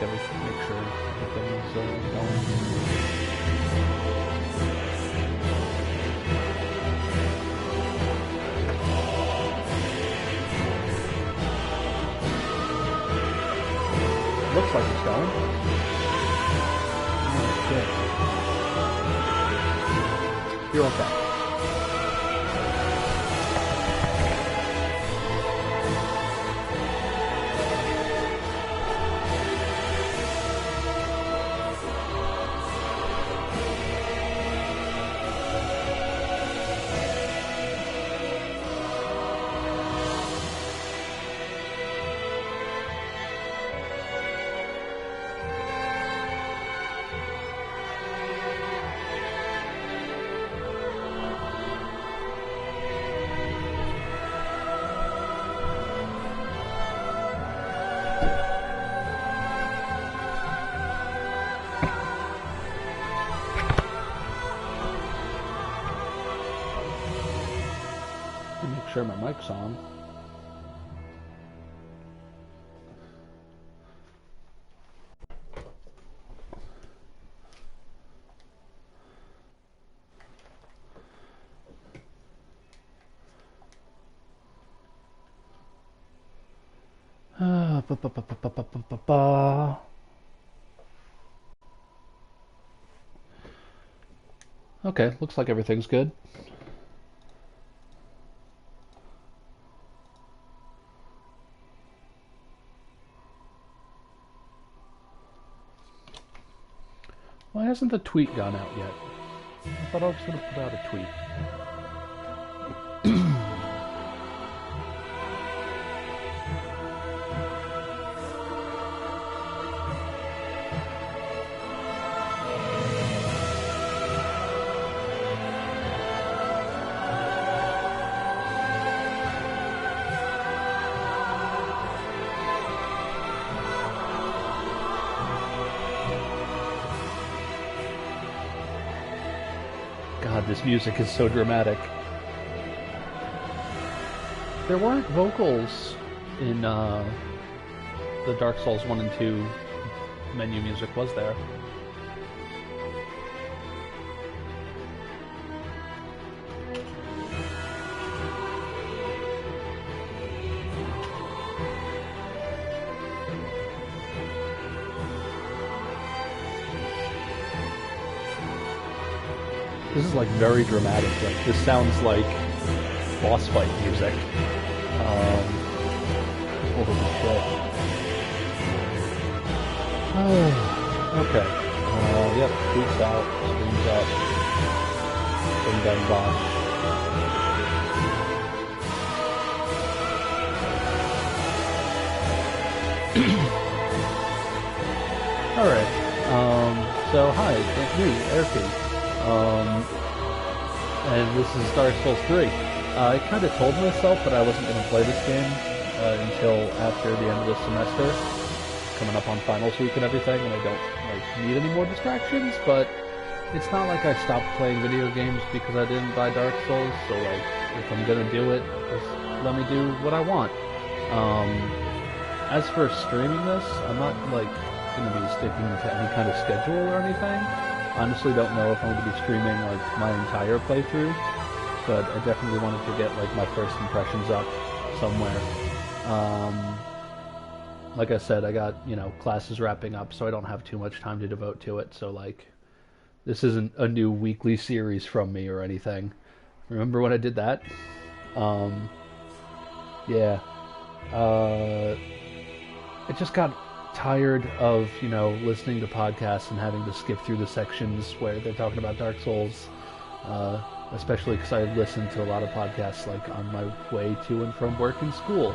make sure everything's going. Looks like it's going. Oh, shit. You're okay. Make sure my mic's on. Okay, looks like everything's good. Why hasn't the tweet gone out yet? I thought I was going to put out a tweet. God, this music is so dramatic. There weren't vocals in the Dark Souls 1 and 2 menu music, was there? This is like very dramatic. Like this sounds like boss fight music. Holy shit. Oh, okay. Yep. Boots out. Screens up. Bing bang bosh. All right. So hi, it's me, airpi. And this is Dark Souls 3. I kind of told myself that I wasn't going to play this game until after the end of the semester, coming up on finals week and everything, and I don't need any more distractions. But it's not like I stopped playing video games because I didn't buy Dark Souls. So if I'm gonna do it, just let me do what I want. As for streaming this, I'm not gonna be sticking to any kind of schedule or anything. Honestly, don't know if I'm going to be streaming my entire playthrough, but I definitely wanted to get my first impressions up somewhere. Like I said, I got classes wrapping up, so I don't have too much time to devote to it. So this isn't a new weekly series from me or anything. Remember when I did that? Yeah. I just got tired of listening to podcasts and having to skip through the sections where they're talking about Dark Souls, especially because I listen to a lot of podcasts on my way to and from work and school,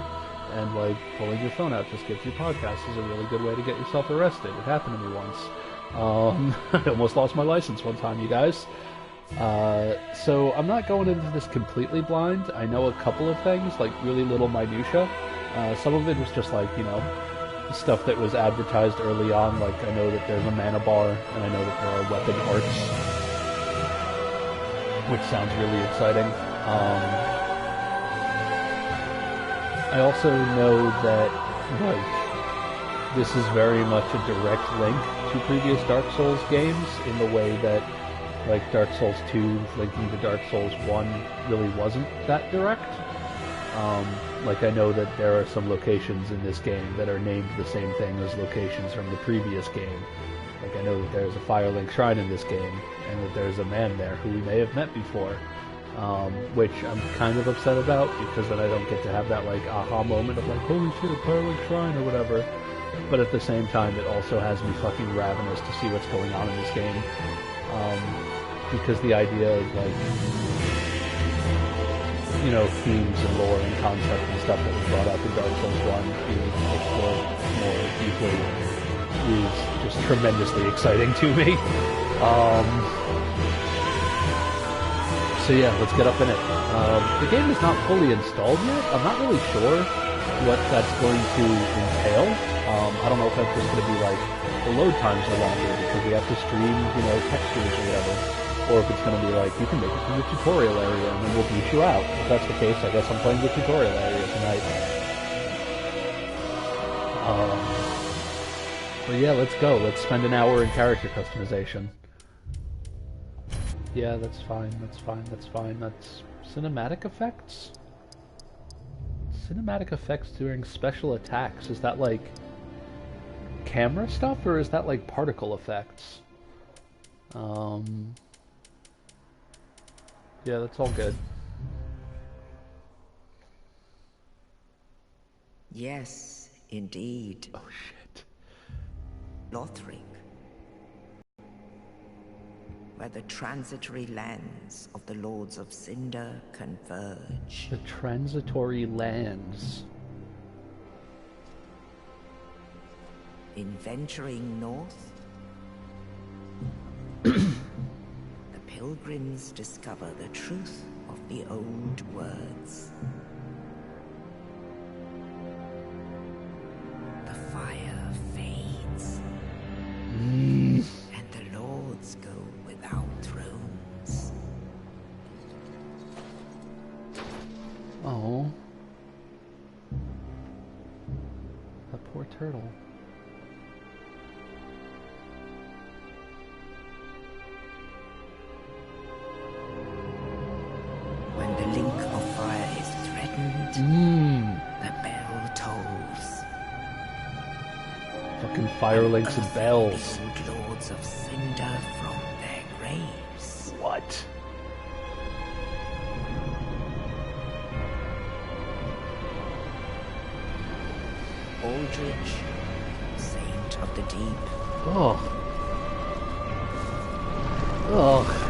and pulling your phone out to skip through podcasts is a really good way to get yourself arrested. It happened to me once. I almost lost my license one time, you guys. So I'm not going into this completely blind. I know a couple of things, really little minutia. Some of it was just stuff that was advertised early on, I know that there's a mana bar, and I know that there are weapon arts, which sounds really exciting. I also know that, this is very much a direct link to previous Dark Souls games in the way that, like, Dark Souls 2 linking to Dark Souls 1 really wasn't that direct. Like, I know that there are some locations in this game that are named the same thing as locations from the previous game. Like, I know that there's a Firelink Shrine in this game, and that there's a man there who we may have met before, which I'm kind of upset about, because then I don't get to have that, like, aha moment of, like, holy shit, a Firelink Shrine, or whatever. But at the same time, it also has me fucking ravenous to see what's going on in this game. Because the idea of, like, you know, themes and lore and concept and stuff that was brought up in Dark Souls 1 being explored more deeply is just tremendously exciting to me. So yeah, let's get up in it. The game is not fully installed yet. I'm not really sure what that's going to entail. I don't know if that's just going to be like the load times are longer because we have to stream, you know, textures or whatever. Or if it's going to be like, you can make it from the tutorial area and then we'll beat you out. If that's the case, I guess I'm playing the tutorial area tonight. But yeah, let's go. Let's spend an hour in character customization. Yeah, that's fine, that's fine, that's fine. That's cinematic effects? Cinematic effects during special attacks. Is that like camera stuff or is that like particle effects? Yeah, that's all good. Yes, indeed. Oh shit. Lothric, where the transitory lands of the Lords of Cinder converge. The transitory lands. In venturing north, pilgrims discover the truth of the old words. The fire fades, and the lords go without thrones. Oh. That poor turtle. When the link of fire is threatened, the bell tolls. Fucking fire links and bells. The old lords of Cinder from their graves. What? Aldrich, saint of the deep. Oh. Oh.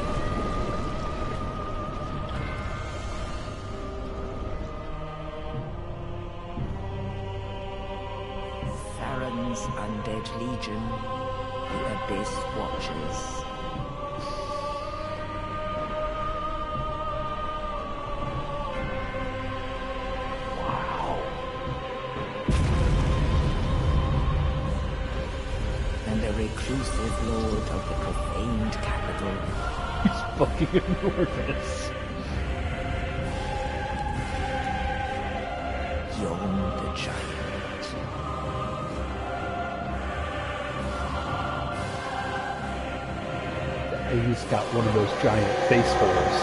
Undead Legion, the Abyss Watchers. Wow. And the reclusive lord of the profaned capital. It's fucking enormous. Yon the Giant. He's got one of those giant face holes.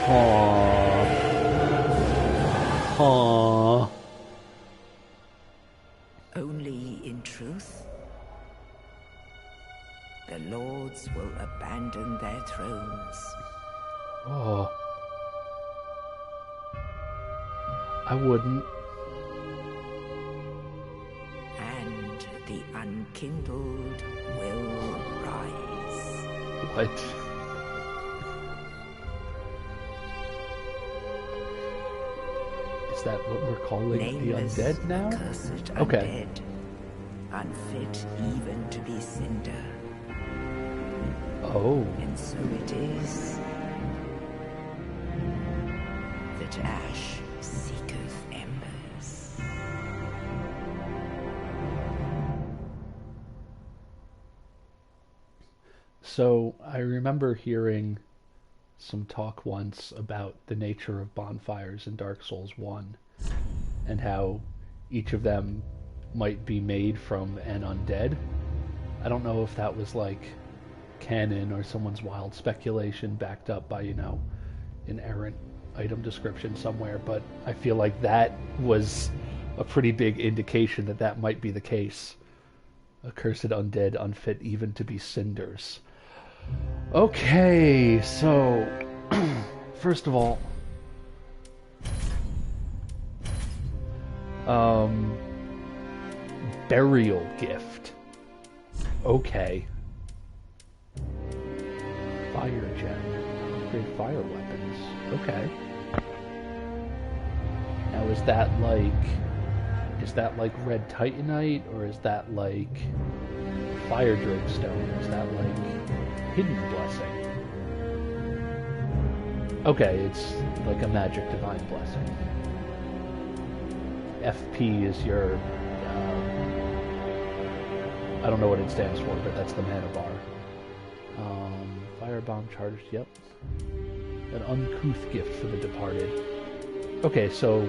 Aww. Aww. Only in truth, the lords will abandon their thrones. Oh. I wouldn't. The unkindled will rise. What? Is that what we're calling Nameless, the undead now? Accursed Okay. Undead, unfit even to be cinder. Oh. And so it is that ash seeketh embers. So I remember hearing some talk once about the nature of bonfires in Dark Souls 1. and how each of them might be made from an undead. I don't know if that was like canon or someone's wild speculation backed up by, an errant item description somewhere, but I feel like that was a pretty big indication that that might be the case. Accursed undead, unfit even to be cinders. Okay, so first of all, burial gift. Okay. Fire gem. Upgrade fire weapons. Okay. Now is that like red titanite, or is that like fire drake stone? Is that like hidden blessing? Okay, it's like a magic divine blessing. FP is your I don't know what it stands for, but that's the mana bar. Firebomb charged, yep. An uncouth gift for the departed. Okay, so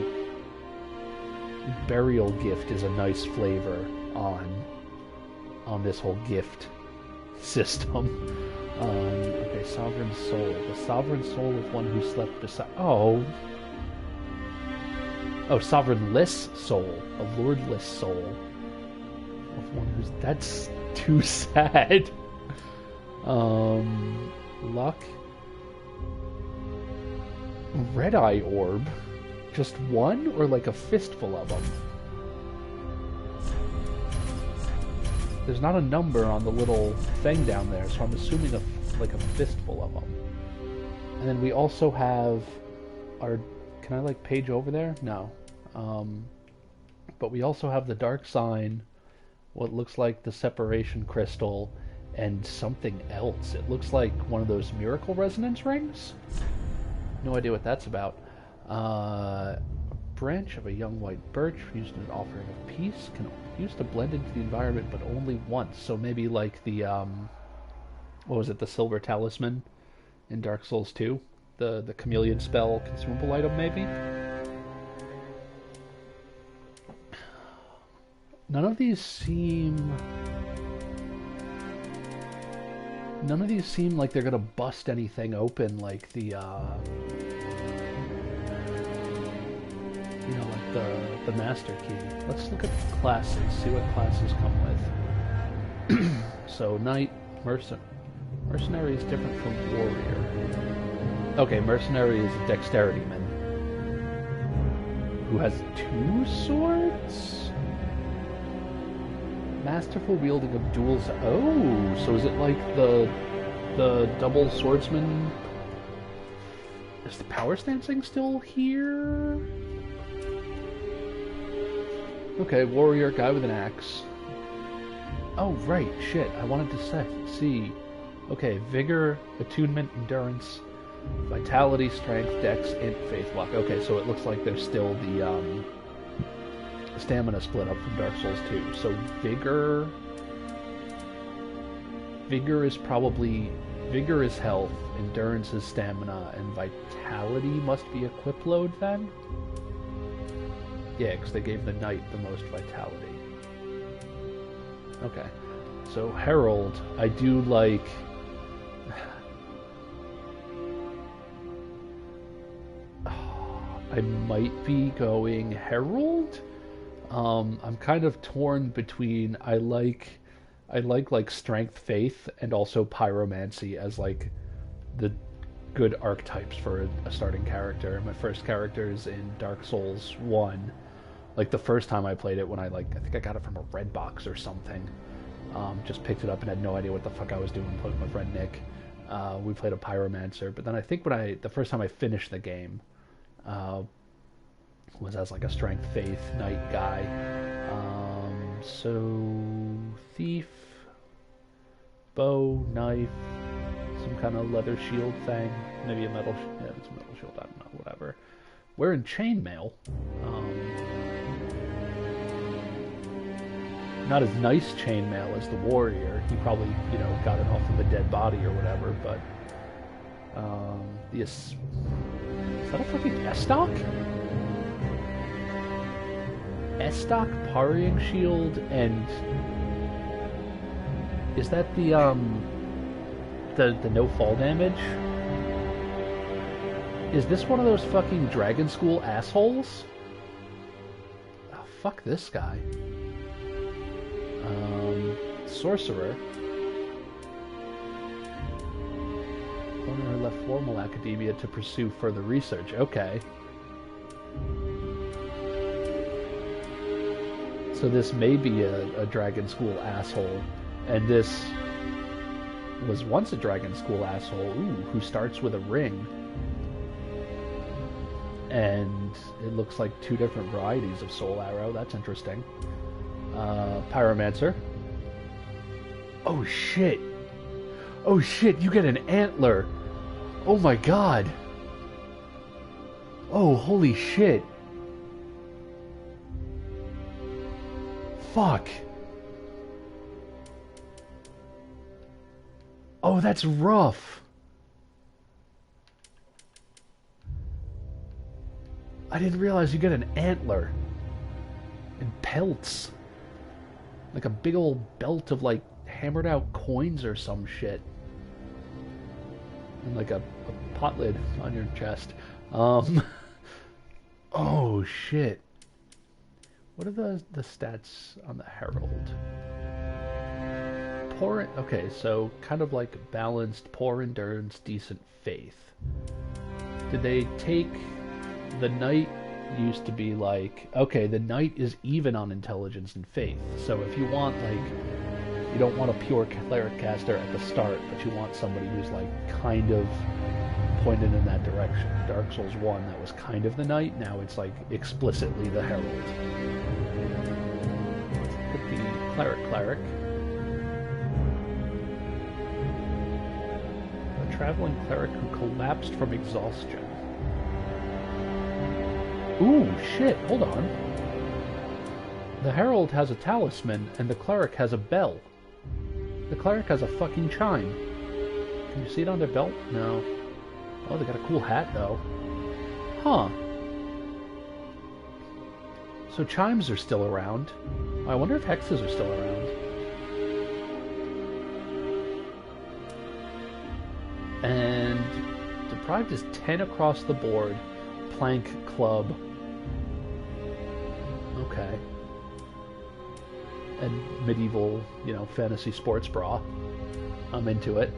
burial gift is a nice flavor on this whole gift system. Okay, sovereign soul. The sovereign soul of one who slept beside... Oh, sovereignless soul. A lordless soul. Of one who's... That's too sad. Luck. Red Eye Orb. Just one, or like a fistful of them? There's not a number on the little thing down there, so I'm assuming like a fistful of them. And then we also have our... Can I like page over there? No. But we also have the dark sign, what looks like the separation crystal, and something else. It looks like one of those miracle resonance rings. No idea what that's about. A branch of a young white birch used in an offering of peace can be used to blend into the environment, but only once. So maybe like the what was it? The silver talisman in Dark Souls 2, the chameleon spell consumable item, maybe. None of these seem like they're gonna bust anything open, like the like the master key. Let's look at the classes, see what classes come with. So knight, mercenary is different from warrior. Okay, mercenary is a dexterity man who has 2 swords. Masterful wielding of duels. Oh, so is it like the double swordsman? Is the power stancing still here? Okay, warrior, guy with an axe. Oh, right, shit, I wanted to see. Okay, vigor, attunement, endurance, vitality, strength, dex, int, faith block. Okay, so it looks like there's still the stamina split up from Dark Souls 2. So vigor is health, endurance is stamina, and vitality must be equip load then? Yeah, because they gave the knight the most vitality. Okay. So Herald, I do like... I might be going Herald? I'm kind of torn between I like strength, faith, and also pyromancy as like the good archetypes for a starting character. My first character is in Dark Souls 1. Like the first time I played it, when I think I got it from a red box or something. Just picked it up and had no idea what the fuck I was doing. Played with my friend Nick. We played a pyromancer, but then I think the first time I finished the game, was as like a strength, faith, knight guy. So thief, bow, knife, some kind of leather shield thing, maybe a metal. Yeah, it's a metal shield. I don't know. Whatever. Wearing chainmail. Not as nice chainmail as the warrior. He probably got it off of a dead body or whatever. But is that a fucking S-stock? S-Stock parrying shield, and is that the no fall damage? Is this one of those fucking Dragon School assholes? Oh, fuck this guy. Sorcerer. Owner left formal academia to pursue further research. Okay. So this may be a Dragon School asshole, and this was once a Dragon School asshole, who starts with a ring. And it looks like two different varieties of Soul Arrow. That's interesting. Pyromancer. Oh shit! Oh shit, you get an antler! Oh my god! Oh, holy shit! Fuck! Oh, that's rough! I didn't realize you get an antler. And pelts. Like a big old belt of, like, hammered out coins or some shit. And like a pot lid on your chest. Oh shit. What are the stats on the Herald? Poor, okay, so kind of like balanced, poor endurance, decent faith. Did they take the knight? Used to be like, okay, the knight is even on intelligence and faith. So if you want, like, you don't want a pure cleric caster at the start, but you want somebody who's like kind of pointed in that direction. Dark Souls 1, that was kind of the knight. Now it's like explicitly the herald. Let's put the cleric. A traveling cleric who collapsed from exhaustion. Ooh, shit, hold on. The herald has a talisman, and the cleric has a bell. The cleric has a fucking chime. Can you see it on their belt? No. Oh, they got a cool hat, though. Huh. So chimes are still around. I wonder if hexes are still around. And deprived is 10 across the board. Plank, club. Okay. And medieval, fantasy sports bra. I'm into it.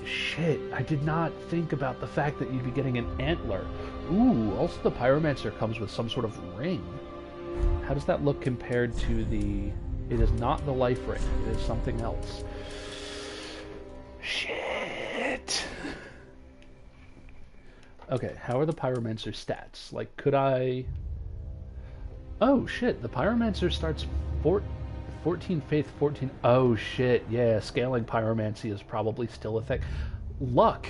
Shit, I did not think about the fact that you'd be getting an antler. Ooh, also the Pyromancer comes with some sort of ring. How does that look compared to the... It is not the life ring, it is something else. Shit. Okay, how are the Pyromancer stats? Like, could I... Oh, shit, the Pyromancer starts 14 faith, 14... Oh, shit, yeah, scaling Pyromancy is probably still a thing. Luck!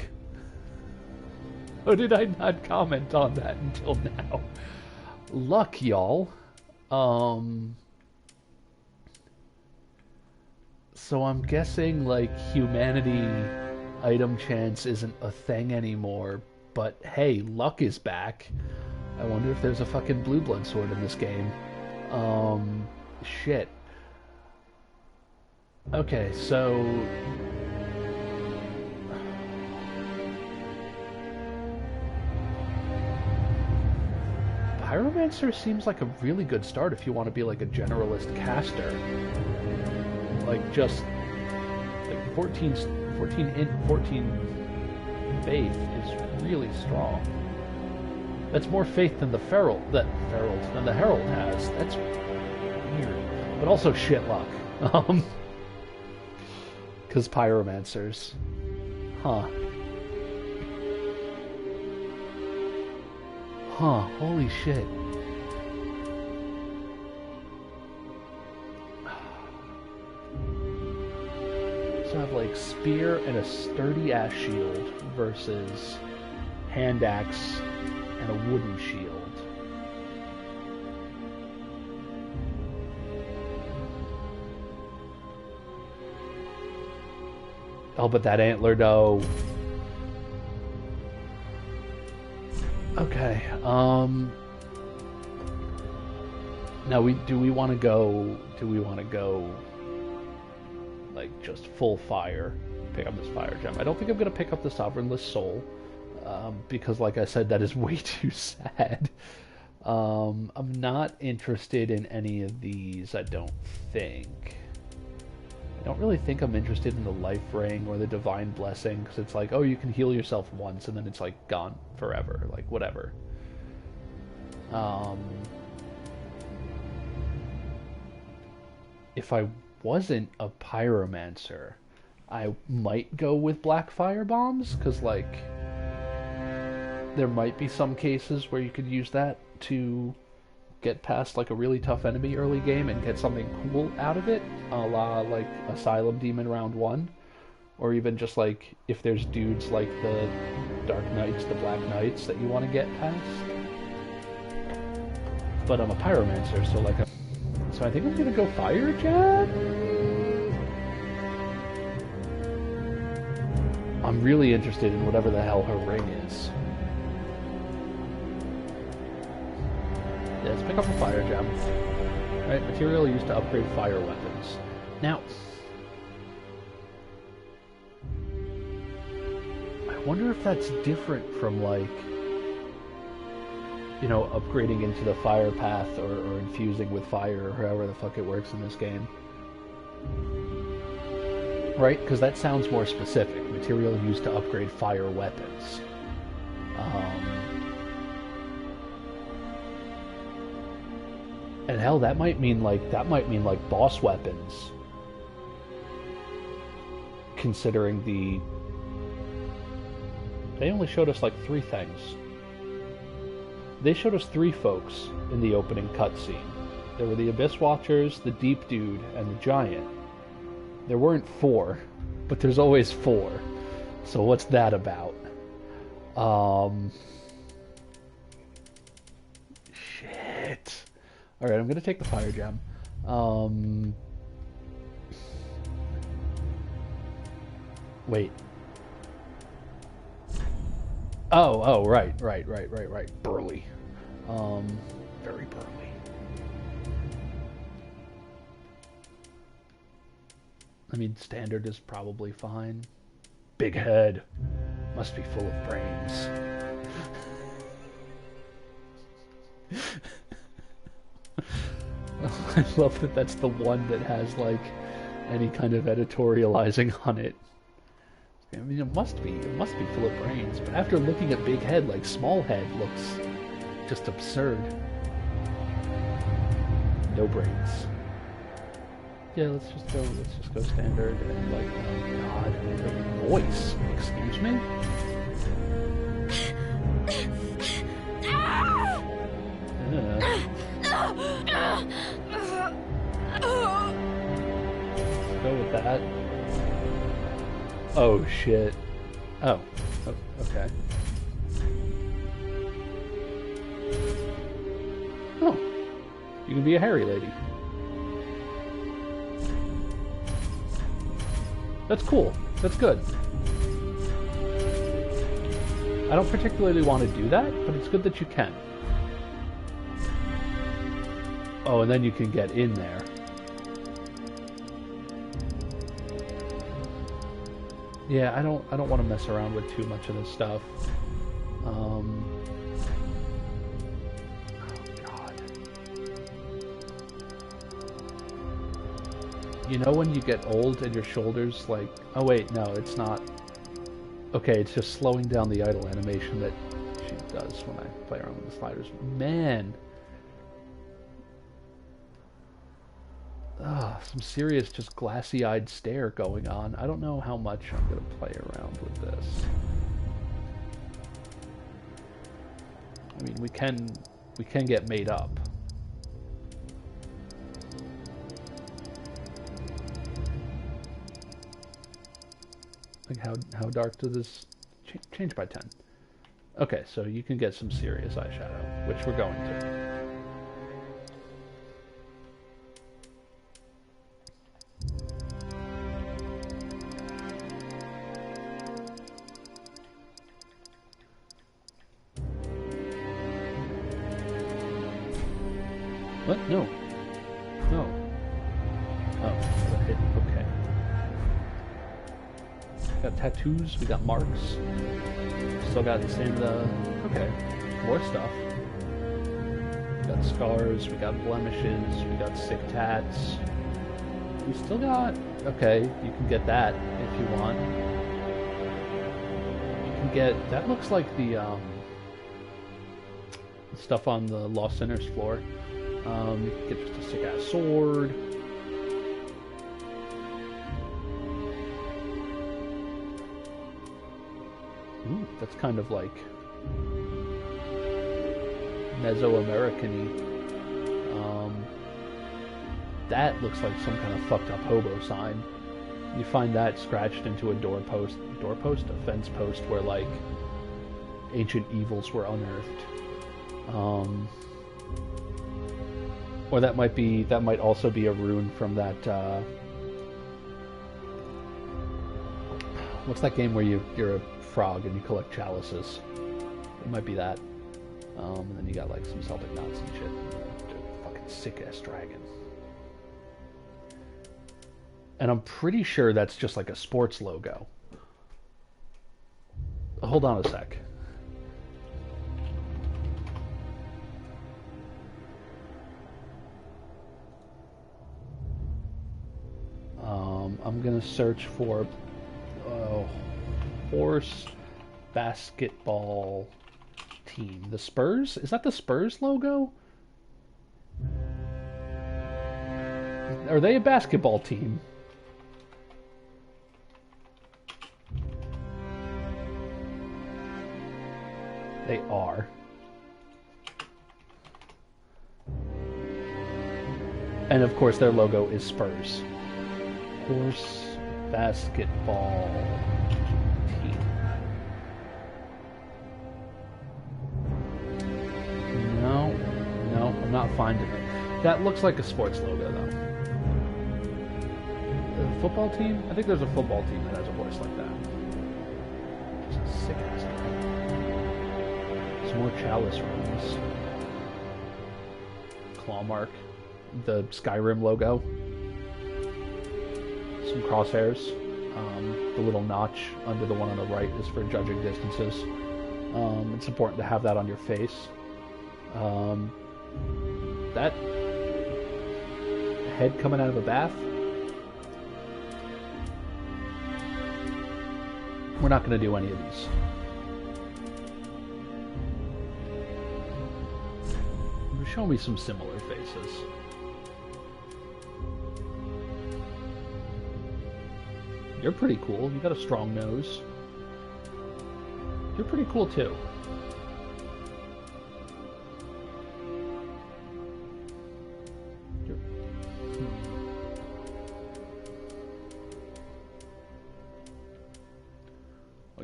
How did I not comment on that until now? Luck, y'all. So I'm guessing, like, humanity item chance isn't a thing anymore, but hey, luck is back. I wonder if there's a fucking blue blood sword in this game. Shit. Okay, so... Pyromancer seems like a really good start if you want to be like a generalist caster. Like just... Like 14 faith is really strong. That's more faith than the than the herald has. That's weird. But also shit luck. Because pyromancers. Huh. Huh, holy shit. So I have like spear and a sturdy ass shield versus hand axe and a wooden shield. Oh, but that antler though. Okay, Now, do we want to go? Do we want to go like just full fire? Pick up this fire gem. I don't think I'm gonna pick up the Sovereignless Soul because, like I said, that is way too sad. I'm not interested in any of these. I don't think. I don't really think I'm interested in the Life Ring or the Divine Blessing because it's like, oh, you can heal yourself once and then it's like gone forever. Like whatever. If I wasn't a pyromancer, I might go with black fire bombs because like there might be some cases where you could use that to get past like a really tough enemy early game and get something cool out of it, a la like Asylum Demon round 1, or even just like if there's dudes like the Dark Knights, the Black Knights that you want to get past. But I'm a pyromancer, so like so I think I'm gonna go fire jab. I'm really interested in whatever the hell her ring is. Yeah, let's pick up a fire gem. Right, material used to upgrade fire weapons. Now, I wonder if that's different from like, you know, upgrading into the fire path or infusing with fire or however the fuck it works in this game. Right? Because that sounds more specific. Material used to upgrade fire weapons. And hell, that might mean like boss weapons. Considering they only showed us like 3 things. They showed us 3 folks in the opening cutscene. There were the Abyss Watchers, the Deep Dude, and the Giant. There weren't 4, but there's always 4. So what's that about? Shit. Alright, I'm gonna take the fire gem. Wait. Oh, right. Burly. Very burly. I mean, standard is probably fine. Big head. Must be full of brains. I love that that's the one that has, like, any kind of editorializing on it. I mean, it must be full of brains, but after looking at big head, like, small head looks just absurd. No brains. Yeah, let's just go standard and like, oh god, her voice. Excuse me? Let's go with that. Oh shit. Oh, okay. Oh, you can be a hairy lady. That's cool. That's good. I don't particularly want to do that, but it's good that you can. Oh, and then you can get in there. Yeah, I don't want to mess around with too much of this stuff. Oh god. You know when you get old and your shoulders like... Oh wait, no, it's not. Okay, it's just slowing down the idle animation that she does when I play around with the sliders. Man! Some serious just glassy-eyed stare going on. I don't know how much I'm going to play around with this. I mean, we can get made up. Like how dark does this change by 10? Okay, so you can get some serious eyeshadow, which we're going to. What? No. No. Oh, hit. Okay. Got tattoos. We got marks. Still got the same. Okay. More stuff. We got scars. We got blemishes. We got sick tats. We still got. Okay, you can get that if you want. You can get. That looks like the stuff on the Lost Sinners floor. You can get just a sick ass sword. Ooh, that's kind of like Mesoamerican-y. That looks like some kind of fucked up hobo sign. You find that scratched into a doorpost, a fence post where like ancient evils were unearthed. Or that might also be a rune from that. What's that game where you're a frog and you collect chalices? It might be that. And then you got like some Celtic knots and shit. Fucking sick ass dragon. And I'm pretty sure that's just like a sports logo. Hold on a sec. I'm gonna search for horse basketball team. The Spurs? Is that the Spurs logo? Are they a basketball team? They are. And of course their logo is Spurs. Horse basketball team. No, I'm not finding it. That looks like a sports logo though. A football team? I think there's a football team that has a horse like that. It's a sick ass thing. Some more chalice runes. Claw mark. The Skyrim logo. Some crosshairs. The little notch under the one on the right is for judging distances. It's important to have that on your face. That head coming out of a bath. We're not going to do any of these. Show me some similar faces. You're pretty cool. You got a strong nose. You're pretty cool too.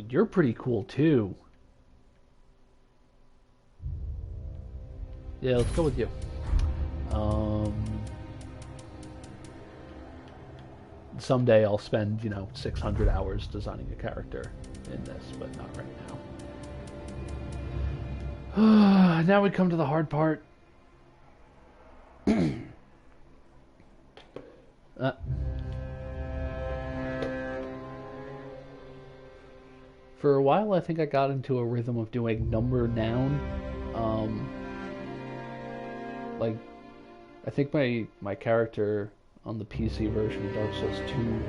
You're pretty cool too. Yeah, let's go with you. Someday I'll spend, 600 hours designing a character in this, but not right now. Now we come to the hard part. For a while, I think I got into a rhythm of doing number noun. I think my character on the PC version of Dark Souls 2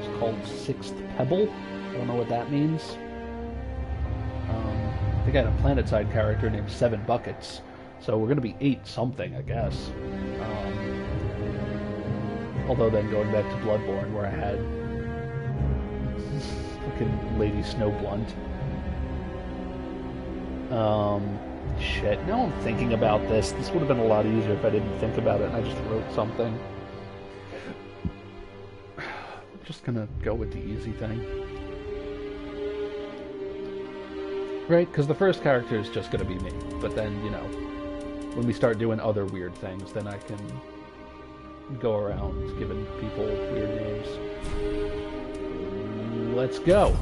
is called Sixth Pebble. I don't know what that means. I think I had a planetside character named Seven Buckets, so we're going to be 8 something, I guess. Although then going back to Bloodborne, where I had fucking Lady Snowblunt. Shit, now I'm thinking about this. This would have been a lot easier if I didn't think about it and I just wrote something. I'm just gonna go with the easy thing. Right? Because the first character is just gonna be me. But then, when we start doing other weird things, then I can go around giving people weird names. Let's go!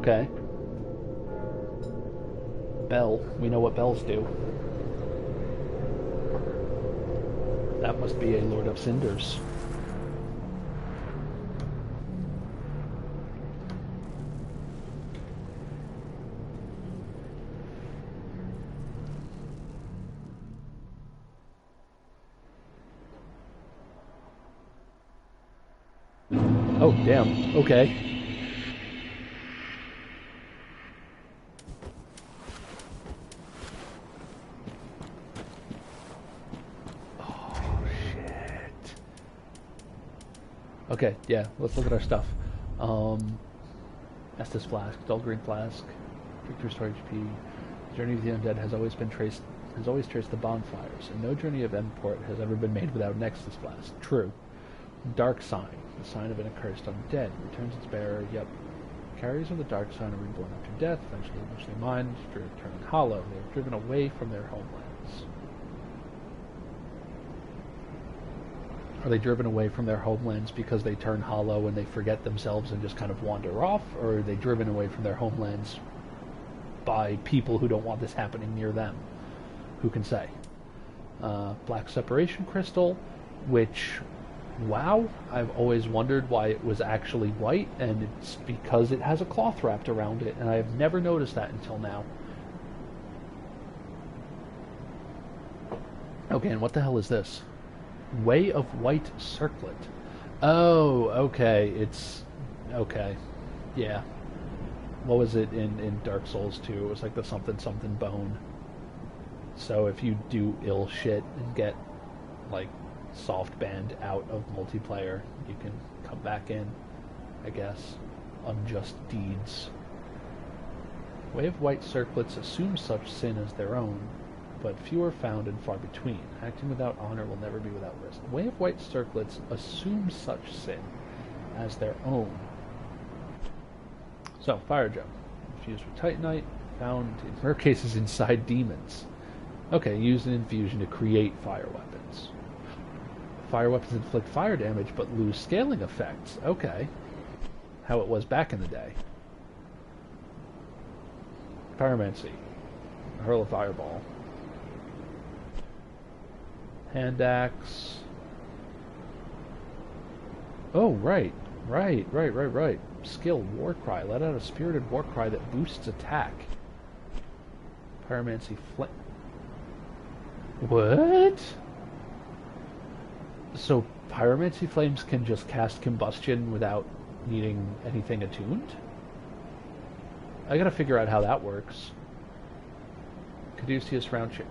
Okay. Bell. We know what bells do. That must be a Lord of Cinders. Oh, damn. Okay. Okay, yeah, let's look at our stuff. Estus Flask, Dull Green Flask, Victor Storage P. Journey of the Undead has always traced the bonfires, and no journey of Import has ever been made without an Estus Flask. True. Dark Sign, the sign of an accursed undead, returns its bearer, yep. Carriers of the Dark Sign are reborn after death, eventually lose their minds, return hollow. They are driven away from their homelands. Are they driven away from their homelands because they turn hollow and they forget themselves and just kind of wander off? Or are they driven away from their homelands by people who don't want this happening near them? Who can say? Black Separation Crystal, which, wow, I've always wondered why it was actually white, and it's because it has a cloth wrapped around it, and I have never noticed that until now. Okay, and what the hell is this? Way of White Circlet. Oh, okay. It's... okay. Yeah. What was it in Dark Souls 2? It was like the something something bone. So if you do ill shit and get, like, soft banned out of multiplayer, you can come back in, I guess. Unjust deeds. Way of White Circlets assume such sin as their own, but few are found and far between. Acting without honor will never be without risk. Way of White Circlets assume such sin as their own. So, Fire Gem. Infused with Titanite, found in rare cases inside demons. Okay, use an infusion to create fire weapons. Fire weapons inflict fire damage, but lose scaling effects. Okay. How it was back in the day. Pyromancy. Hurl a fireball. Hand axe. Oh, right. Skill, war cry. Let out a spirited war cry that boosts attack. Pyromancy flame. What? So pyromancy flames can just cast combustion without needing anything attuned? I gotta figure out how that works. Caduceus round chip.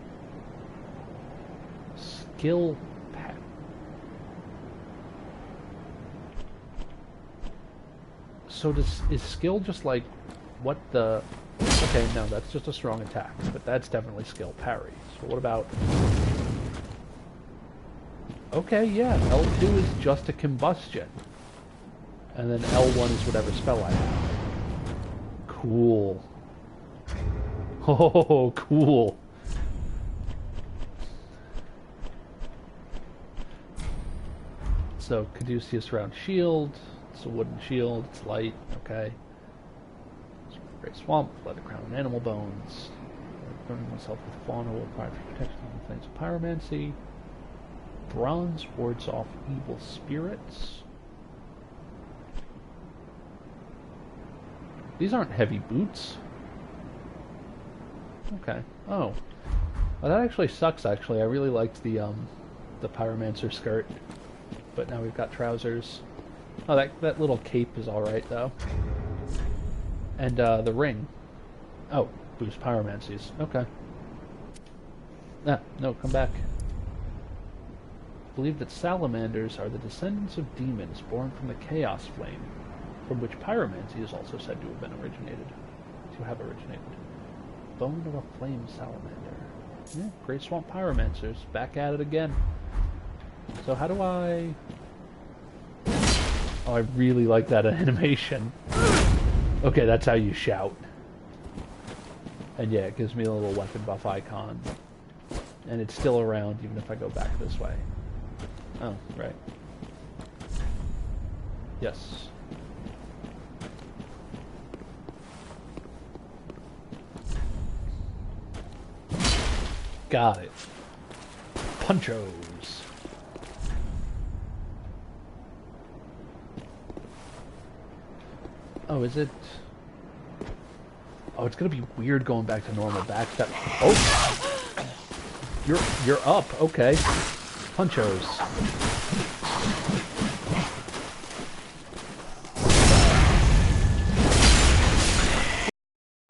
Skill pack. So is skill just like what the... Okay, no, that's just a strong attack, but that's definitely skill parry. So what about... Okay, yeah, L2 is just a combustion. And then L1 is whatever spell I have. Cool. Oh, cool. So, Caduceus round shield. It's a wooden shield. It's light. Okay. Great Swamp. Let it crown animal bones. Burning myself with fauna will provide for protection from the flames of pyromancy. Bronze wards off evil spirits. These aren't heavy boots. Okay. Oh. Well, that actually sucks, actually. I really liked the pyromancer skirt. But now we've got trousers. Oh, that little cape is alright, though. And, the ring. Oh, boost pyromancies. Okay. Ah, no, come back. Believe that salamanders are the descendants of demons born from the chaos flame, from which pyromancy is also said to have originated. Bone of a flame salamander. Yeah, Great Swamp pyromancers, back at it again. So how do I... Oh, I really like that animation. Okay, that's how you shout. And yeah, it gives me a little weapon buff icon. And it's still around even if I go back this way. Oh, right. Yes. Got it. Punchos. Oh, is it? Oh, it's gonna be weird going back to normal backstep. Oh, you're up. Okay. Punchos.